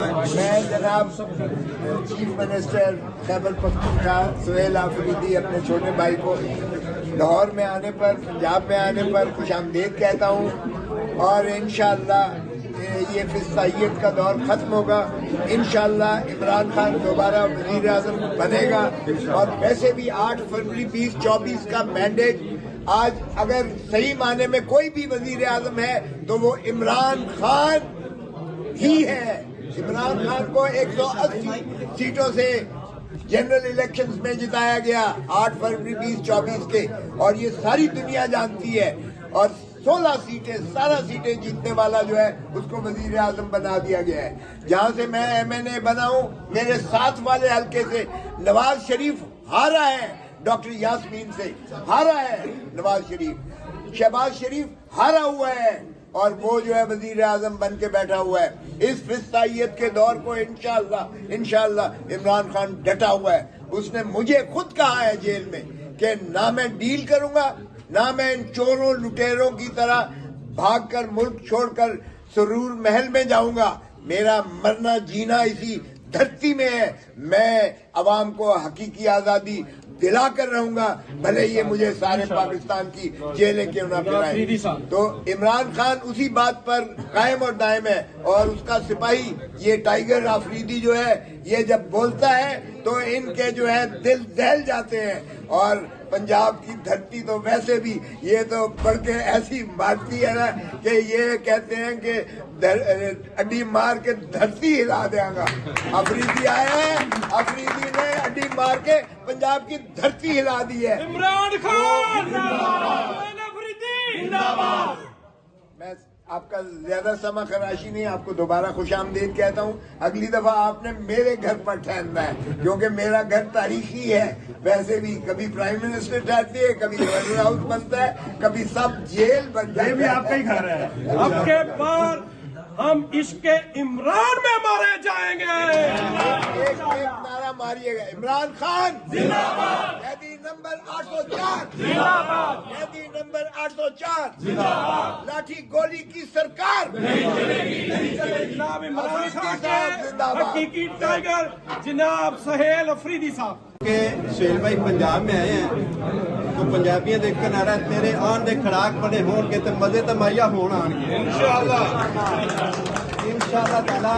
میں جناب chief minister Khyber Pakhtunkhwa Sohail Afridi اپنے چھوٹے بھائی کو لاہور میں آنے پر، پنجاب میں آنے پر خوش آمدید کہتا ہوں، اور انشاءاللہ یہ فسطائیت کا دور ختم ہوگا۔ انشاءاللہ عمران خان دوبارہ وزیر اعظم بنے گا، اور ویسے بھی 8 فروری 2024 کا مینڈیٹ آج اگر صحیح معنی میں کوئی بھی وزیر اعظم ہے تو وہ عمران خان ہی ہے۔ عمران خان کو 180 سیٹوں سے جنرل الیکشنز میں جتایا گیا 8 فروری 2024 کے، اور یہ ساری دنیا جانتی ہے، اور 16 سیٹیں جیتنے والا جو ہے اس کو وزیر اعظم بنا دیا گیا ہے۔ جہاں سے میں MNA بنا ہوں، میرے ساتھ والے حلقے سے نواز شریف ہارا ہے، ڈاکٹر یاسمین سے ہارا ہے نواز شریف، شہباز شریف ہارا ہوا ہے، اور وہ جو ہے وزیر اعظم بن کے بیٹھا ہوا ہے۔ اس فسطائیت کے دور کو انشاءاللہ عمران خان ڈٹا ہوا ہے۔ اس نے مجھے خود کہا ہے جیل میں کہ نہ میں ڈیل کروں گا، نہ میں ان چوروں لٹیروں کی طرح بھاگ کر ملک چھوڑ کر سرور محل میں جاؤں گا۔ میرا مرنا جینا اسی دھرتی میں ہے۔ میں عوام کو حقیقی آزادی دلا کر رہوں گا، بھلے یہ مجھے سارے پاکستان کی جیلیں کیوں نہ پلائیں۔ تو عمران خان اسی بات پر قائم اور دائم ہے، اور اس کا سپاہی یہ ٹائیگر آفریدی جو ہے، یہ جب بولتا ہے تو ان کے جو ہے دل دہل جاتے ہیں۔ اور پنجاب کی دھرتی تو ویسے بھی یہ تو بڑھ کے ایسی مارتی ہے نا کہ یہ کہتے ہیں کہ اڈی مار کے دھرتی ہلا دیں گا۔ آفریدی آیا ہے، آفریدی نے اڈی مار کے پنجاب کی دھرتی ہلا دی ہے۔ عمران خان آفریدی زندہ باد۔ میں آپ کا زیادہ سما خراشی نہیں، آپ کو دوبارہ خوش آمدید کہتا ہوں۔ اگلی دفعہ آپ نے میرے گھر پر ٹھہرنا ہے، کیونکہ میرا گھر تاریخی ہے۔ ویسے بھی کبھی پرائم منسٹر ٹھہرتی ہے، کبھی گورنر ہاؤس بنتا ہے، کبھی سب جیل بن جاتا ہے۔ یہ بھی آپ کا ہی گھر ہے۔ اب کے بعد ہم عشق عمران میں مارے جائیں گے۔ ایک نعرہ ماریے گا، عمران خان زندہ باد، قیدی نمبر 804 زندہ باد، قیدی نمبر 804 زندہ باد، لاٹھی گولی کی سرکار نہیں چلے گی۔ جناب عمران خان کے حقیقی ٹائیگر جناب سہیل آفریدی صاحب کہ سہیل بھائی پنجاب میں آئے ہیں تو پنجابیاں دیکھ کر نعرہ تیرے آن دے کھڑاک پڑے ہون کے تے مزے تمایا ہون آن کے انشاءاللہ تعالی۔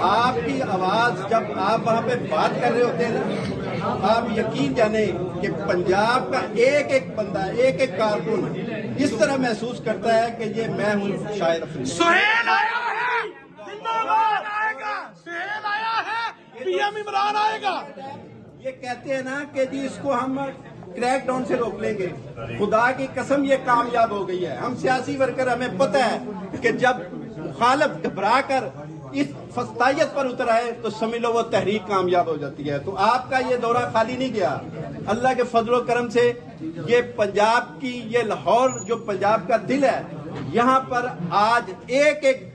آپ کی آواز جب آپ وہاں پہ بات کر رہے ہوتے ہیں نا، آپ یقین جانیں کہ پنجاب کا ایک ایک بندہ، ایک ایک کارکن اس طرح محسوس کرتا ہے کہ یہ میں ہوں شاعر افریدی۔ سہیل آیا ہے، زندہ باد آئے گا، سہیل آیا ہے، PM عمران آئے گا۔ یہ کہتے ہیں نا کہ جی اس کو ہم کریک ڈاؤن سے روک لیں گے، خدا کی قسم یہ کامیاب ہو گئی ہے۔ ہم سیاسی ورکر، ہمیں پتہ ہے کہ جب مخالف گھبرا کر اس فسطائیت پر اتر آئے تو سمجھ لو وہ تحریک کامیاب ہو جاتی ہے۔ تو آپ کا یہ دورہ خالی نہیں گیا، اللہ کے فضل و کرم سے یہ پنجاب کی، یہ لاہور جو پنجاب کا دل ہے، یہاں پر آج ایک ایک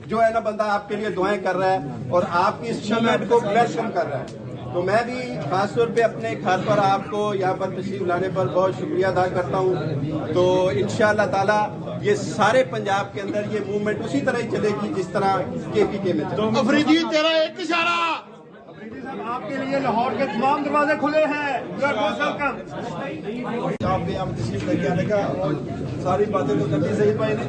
جو ہے نا بندہ آپ کے لیے دعائیں کر رہا ہے اور آپ کی اس موومنٹ کو ویلکم کر رہا ہے۔ تو میں بھی خاص طور پہ اپنے گھر پر آپ کو یہاں پر تشریف لانے پر بہت شکریہ ادا کرتا ہوں۔ تو انشاءاللہ تعالی یہ سارے پنجاب کے اندر یہ موومنٹ اسی طرح ہی چلے گی جس طرح KPK میں چلے۔ آفریدی تیرا ایک اشارہ۔ آفریدی صاحب آپ کے لیے لاہور کے تمام دروازے کھلے ہیں۔ آپ کے ہم تشریف لے کے آنے کا، اور ساری باتیں تو کرتی سعید بھائی نے،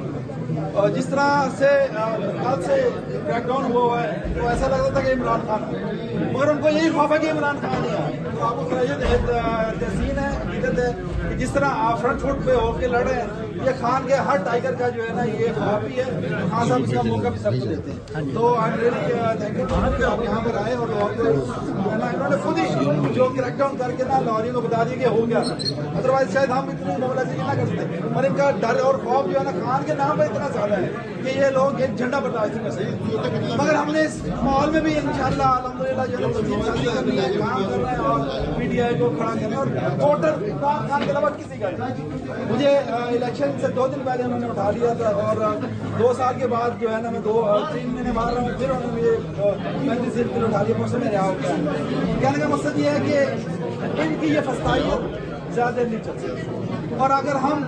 اور جس طرح سے کل سے کریک ڈاؤن ہوا ہے تو ایسا لگتا تھا کہ عمران خان ہے، مگر ان کو یہی خوف ہے کہ عمران خان ہی ہے۔ تو آپ کو تحسین ہے، عزت ہے کہ جس طرح آپ فرنٹ فٹ پہ ہو کے لڑ رہے ہیں، یہ خان کے ہر ٹائیگر کا جو ہے نا یہ خواب بھی ہے۔ خان صاحب اس کا موقع بھی سب کو دیتے ہیں۔ تو I am really thank you آپ یہاں پر آئے، اور انہوں نے خود ہی جو کریک ڈاؤن کر کے نا لاہوریوں کو بتا دیا کہ ہو گیا، ادروائز شاید ہم اتنی موبلائزیشن نہ کرتے۔ اور ان کا ڈر اور خوف جو ہے نا خان کے نام پر اتنا زیادہ ہے کہ یہ لوگ ایک جھنڈا برداشت نہیں کر سکتے۔ مگر ہم نے اس ماحول میں بھی انشاءاللہ الحمدللہ جو ہے تنظیم سازی کرنی ہے، کام کر رہے ہیں، اور PTI کو کھڑا کرنا ہے، اور ووٹر عمران خان کے علاوہ کسی کا نہیں۔ مجھے الیکشن سے 2 دن پہلے انہوں نے اٹھا لیا تھا، اور 2 سال کے بعد جو ہے نا میں 3 مہینے مار رہا ہوں، پھر انہوں نے مجھے سیٹ پھر اٹھا لیا، مجھ سے میں رہا ہوتا ہے۔ کہنے کا مقصد یہ ہے کہ ان کی یہ فسطائیت زیادہ نہیں چل سکتی، اور اگر ہم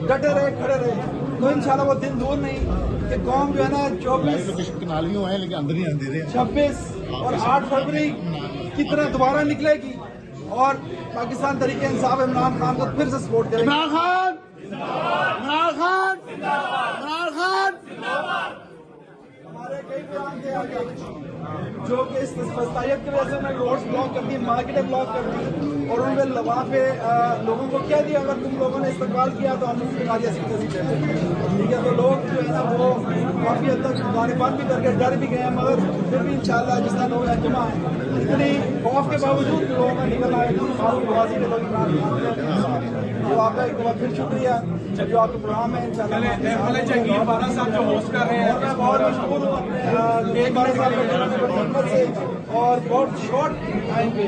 ڈٹے رہے، کھڑے رہے تو انشاءاللہ وہ دن دور نہیں کہ कि कौम जो है ना 24 नालियों हैं लेकिन अंदर ही अंधेरे हैं। 26 और 8 फरवरी की तरह दोबारा निकलेगी और पाकिस्तान तरीके इंसाफ इमरान खान को फिर से सपोर्ट करेगी। इमरान खान इमरान खान इमरान खान हमारे कई बयान थे आगे जो कि इस फस्तायत की वजह से उन्होंने रोड्स ब्लॉक कर दी, मार्केटें ब्लॉक कर दी और उनके लवा पे लोगों को कह दिया अगर तुम लोगों ने इस्तेमाल किया तो हम उसके बाद ऐसी ठीक है। तो लोग जो है ना वो काफ़ी हद तक दुकानें बंद भी करके डर भी गए हैं, मगर फिर भी इंशाल्लाह जिस तरह लोग जमा है इतनी खौफ के बावजूद लोगों का निकल आए के लोग। तो आपका एक बार फिर शुक्रिया जो आपके प्रोग्राम है इंशाल्लाह बहुत मशहूर हूँ अपने 12 साल से और बहुत शॉर्ट टाइम पे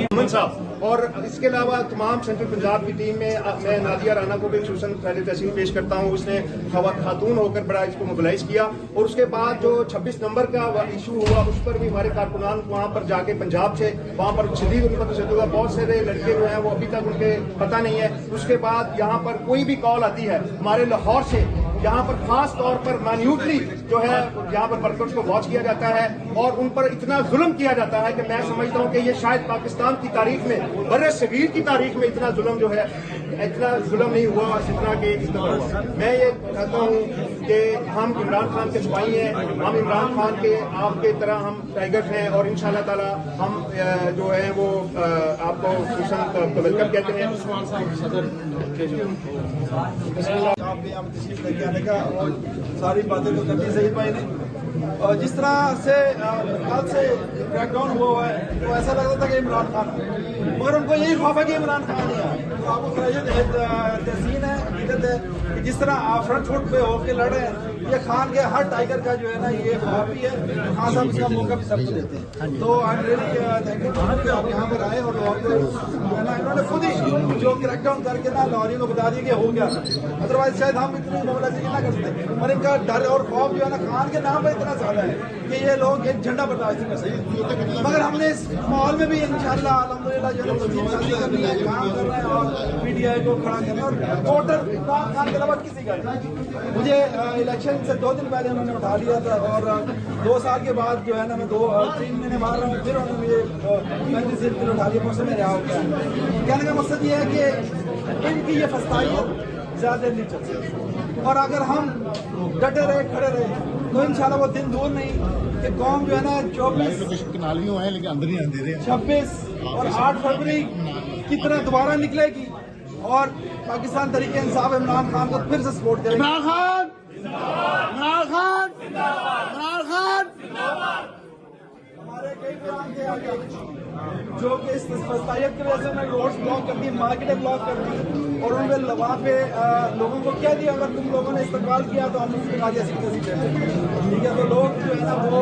अमन साहब और इसके अलावा तमाम सेंट्रल पंजाब की टीम में मैं नादिया राना को भी खुसूसन पहले तहसीन पेश करता हूँ। उसने खातून होकर बड़ा इसको मोबिलाइज किया और उसके बाद जो 26 नंबर का इशू हुआ उस पर भी हमारे कारकुनान वहाँ पर जाके पंजाब से वहाँ पर शदीद उनका तशद्दुद हुआ। बहुत सारे लड़के जो हैं वो अभी तक उनके पता नहीं है। उसके बाद यहाँ पर कोई भी कॉल आती है हमारे लाहौर से, यहाँ पर खास तौर पर मान्यूटली जो है यहाँ पर वर्कर्स को वॉच किया जाता है और उन पर इतना जुल्म किया जाता है कि मैं समझता हूँ कि ये शायद पाकिस्तान की तारीख में, बर्रे सगीर की तारीख में इतना जुल्म जो है, इतना जुल्म नहीं हुआ जितना कि इस दफा हुआ। मैं ये कहता हूँ कि हम इमरान खान के सिपाही हैं, हम इमरान खान के आपके तरह हम टाइगर्स हैं और इंशाल्लाह ताला हम जो है वो आपको खुसूसन वेलकम कहते हैं। आपके यहाँ तशरीफ लेके आने का और सारी बातें तो करनी सही भाई ने। और जिस तरह से कल से क्रैकडाउन हुआ है तो ऐसा लगता था कि इमरान खान, मगर उनको यही खौफ है कि इमरान खान नहीं है। तो आपको तहसीन है, हकीकत है कि जिस तरह फ्रंट फुट पे होके लड़ रहे हैं, ये खान के हर टाइगर का जो है ना ये खौफ भी है। खान साहब इसका मौका भी सबको देते हैं। तो I am really thank you आप यहाँ पर आए और इन्होंने खुद ही जो क्रैकडाउन करके ना लाहौरियों को बता दिया कि हो गया, अदरवाइज शायद हम इतनी मोबिलाइजेशन ना कर सकते। और इनका डर और खौफ जो है ना खान के नाम पर इतना ज्यादा है कि ये लोग एक झंडा बर्दाश्त नहीं कर सकते। मगर हमने इस माहौल में भी इंशाल्लाह अल्हम्दुलिल्लाह जो तस्लीम शादी करनी है, काम कर रहे हैं और पीटीआई को खड़ा कर रहे हैं और वोटर इमरान खान के अलावा किसी का नहीं। मुझे इलेक्शन से 2 दिन पहले उन्होंने उठा लिया था और 2 साल के बाद जो है ना मैं 2-3 महीने मार रहा हूँ, फिर उन्होंने मुझे 35 दिन उठा लिया, मुझसे मैं रहा हो गया। कहने का मकसद ये है कि इनकी ये फस्तायत ज्यादा नहीं चल सकती और अगर हम डटे रहे, खड़े रहे तो इंशाल्लाह वो दिन दूर नहीं कि कौम जो है ना 24 नालियों हैं लेकिन अंदर ही अंधेरे हैं। 26 और 8 फरवरी की तरह दोबारा निकलेगी और पाकिस्तान तरीके इंसाफ इमरान खान को फिर से सपोर्ट करेगी। इमरान खान इमरान खान इमरान खान हमारे कई बयान थे आगे जो कि इस फस्तायत की वजह से उन्होंने रोड्स ब्लॉक कर दी, मार्केटें ब्लॉक कर दी और उनके लवा पे लोगों को कह दिया अगर तुम लोगों ने इस्तेमाल किया तो हम उसके बाद ऐसी ठीक है। तो लोग जो है ना वो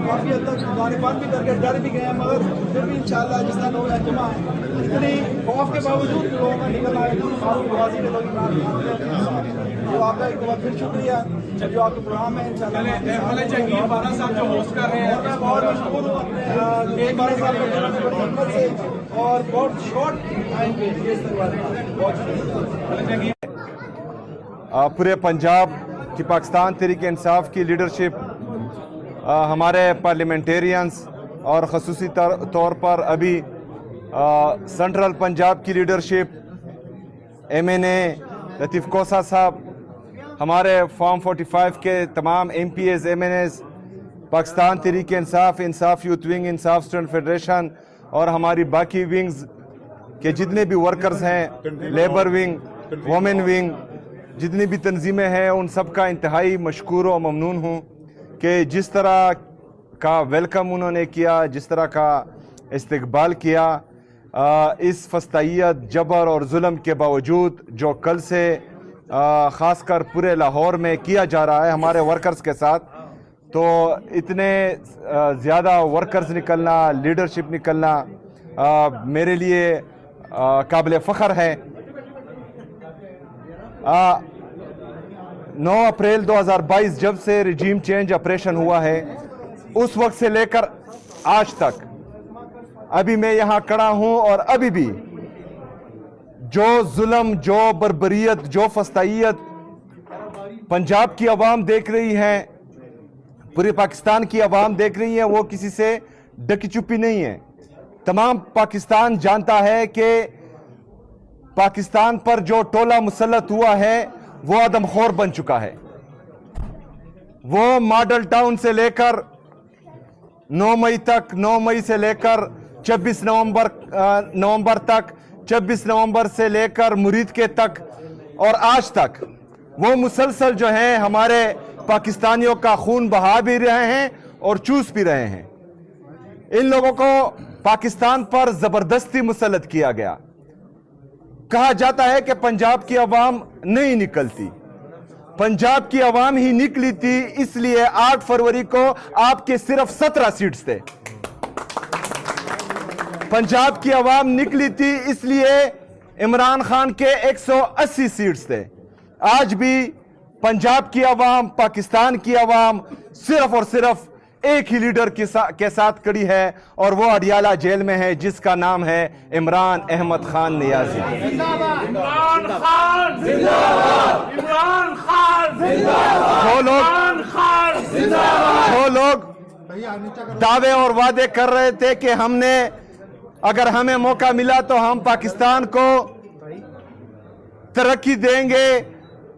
काफ़ी हद तक दुकानें बंद भी करके डर भी गए हैं, मगर फिर भी इंशाल्लाह जिस तरह लोग जमा है इतनी खौफ के बावजूद लोगों का निकल आए के लोग। तो आपका एक बार फिर शुक्रिया जो आपके प्रोग्राम है इंशाल्लाह 12 साल जो होस्ट कर रहे हैं और मैं बहुत मशहूर हूँ अपने 12 साल से और बहुत शॉर्ट टाइम पे पूरे पंजाब की पाकिस्तान तहरीक इंसाफ की लीडरशिप, हमारे पार्लियामेंटेरियंस और ख़ुसूसी तौर पर अभी सेंट्रल पंजाब की लीडरशिप, MNA लतीफ़ कोसा साहब, हमारे फॉर्म 45 के तमाम MPs, MNAs, पाकिस्तान तहरीक इंसाफ, इंसाफ यूथ विंग, इंसाफ स्टूडेंट फेडरेशन और हमारी बाकी विंग्स के जितने भी वर्कर्स हैं, लेबर विंग, वोमेन विंग, जितनी भी तंजीमें हैं, उन सब का इंतहाई मशकूर और ममनून हूँ कि जिस तरह का वेलकम उन्होंने किया, जिस तरह का इस्तकबाल किया। इस फस्तायत, जबर और जुल्म के बावजूद जो कल से ख़ासकर पूरे लाहौर में किया जा रहा है हमारे वर्कर्स के साथ, तो इतने ज़्यादा वर्कर्स निकलना, लीडरशिप निकलना मेरे लिए काबिल फ़ख्र है। 9 अप्रैल 2022 जब से रिजीम चेंज ऑपरेशन हुआ है, उस वक्त से लेकर आज तक अभी मैं यहाँ खड़ा हूँ और अभी भी जो जुल्म, जो बर्बरियत, जो फस्तायत पंजाब की आवाम देख रही है, पूरे पाकिस्तान की आवाम देख रही है, वो किसी से डकी चुपी नहीं है। तमाम पाकिस्तान जानता है कि पाकिस्तान पर जो टोला मुसल्लत हुआ है वो आदमखोर बन चुका है। वो मॉडल टाउन से लेकर 9 मई तक, 9 मई से लेकर 26 नवंबर तक, 26 नवंबर से लेकर मुरीद के तक और आज तक वो मुसलसल जो है हमारे पाकिस्तानियों का खून बहा भी रहे हैं और चूस भी रहे हैं। इन लोगों को पाकिस्तान पर जबरदस्ती मुसल्लत किया गया। कहा जाता है कि पंजाब की आवाम नहीं निकलती, पंजाब की आवाम ही निकली थी, इसलिए 8 फरवरी को आपके सिर्फ 17 सीट्स थे। पंजाब की आवाम निकली थी इसलिए इमरान खान के 180 सीट्स थे। आज भी पंजाब की आवाम, पाकिस्तान की आवाम सिर्फ और सिर्फ एक ही लीडर के साथ खड़ी है और वो अडियाला जेल में है, जिसका नाम है इमरान अहमद खान नियाजी। इमरान खान जिंदाबाद, इमरान खान जिंदाबाद, जो लोग दावे और वादे कर रहे थे कि हमने, अगर हमें मौका मिला तो हम पाकिस्तान को तरक्की देंगे,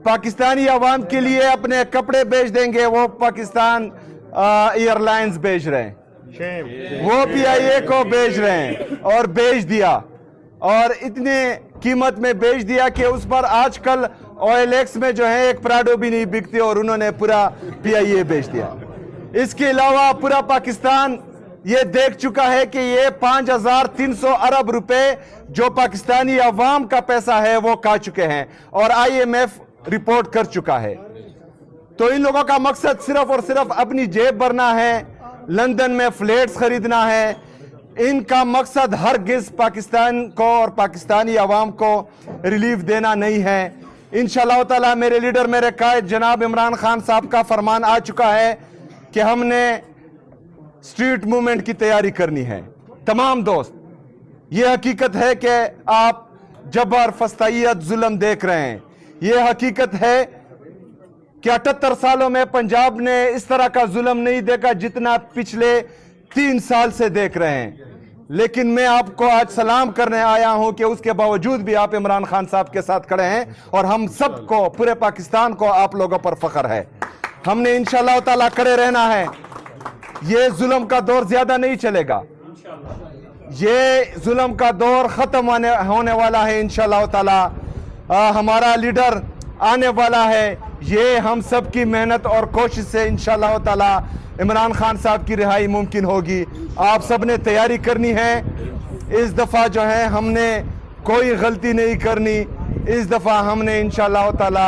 पाकिस्तानी आवाम के लिए अपने कपड़े बेच देंगे, वो पाकिस्तान एयरलाइंस बेच रहे हैं, वो PIA को बेच रहे हैं और बेच दिया, और इतने कीमत में बेच दिया कि उस पर आजकल OLX में जो है एक प्राडो भी नहीं बिकती और उन्होंने पूरा PIA बेच दिया। इसके अलावा पूरा पाकिस्तान ये देख चुका है कि ये 5300 अरब रुपए जो पाकिस्तानी अवाम का पैसा है वो खा चुके हैं और IMF रिपोर्ट कर चुका है। तो इन लोगों का मकसद सिर्फ और सिर्फ अपनी जेब भरना है, लंदन में फ्लैट्स खरीदना है। इनका मकसद हरगिज पाकिस्तान को और पाकिस्तानी अवाम को रिलीफ देना नहीं है। इंशाअल्लाह ताला मेरे लीडर, मेरे कायद जनाब इमरान खान साहब का फरमान आ चुका है कि हमने स्ट्रीट मूवमेंट की तैयारी करनी है। तमाम दोस्त, ये हकीकत है कि आप जबर, फस्तायत, जुल्म देख रहे हैं। ये हकीकत है कि 78 सालों में पंजाब ने इस तरह का जुल्म नहीं देखा जितना पिछले 3 साल से देख रहे हैं। लेकिन मैं आपको आज सलाम करने आया हूं कि उसके बावजूद भी आप इमरान खान साहब के साथ खड़े हैं और हम सबको, पूरे पाकिस्तान को आप लोगों पर फख्र है। हमने इंशाअल्लाह ताला खड़े रहना है। ये जुल्म का दौर ज्यादा नहीं चलेगा, ये जुल्म का दौर खत्म होने वाला है इंशाअल्लाह ताला। हमारा लीडर आने वाला है। ये हम सब की मेहनत और कोशिश से इंशाअल्लाह ताला इमरान खान साहब की रिहाई मुमकिन होगी। आप सब ने तैयारी करनी है। इस दफ़ा जो है हमने कोई गलती नहीं करनी। इस दफ़ा हमने इंशाअल्लाह ताला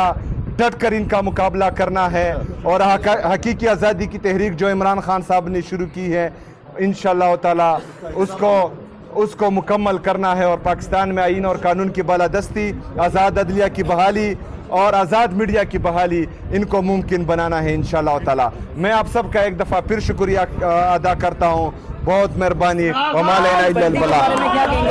डट कर इनका मुकाबला करना है और हकीकी आज़ादी की तहरीक जो इमरान खान साहब ने शुरू की है इंशाअल्लाह ताला उसको मुकम्मल करना है और पाकिस्तान में आईन और कानून की बालादस्ती, आज़ाद अदलिया की बहाली और आज़ाद मीडिया की बहाली, इनको मुमकिन बनाना है इंशाअल्लाह ताला। मैं आप सबका एक दफ़ा फिर शुक्रिया अदा करता हूँ। बहुत मेहरबानी।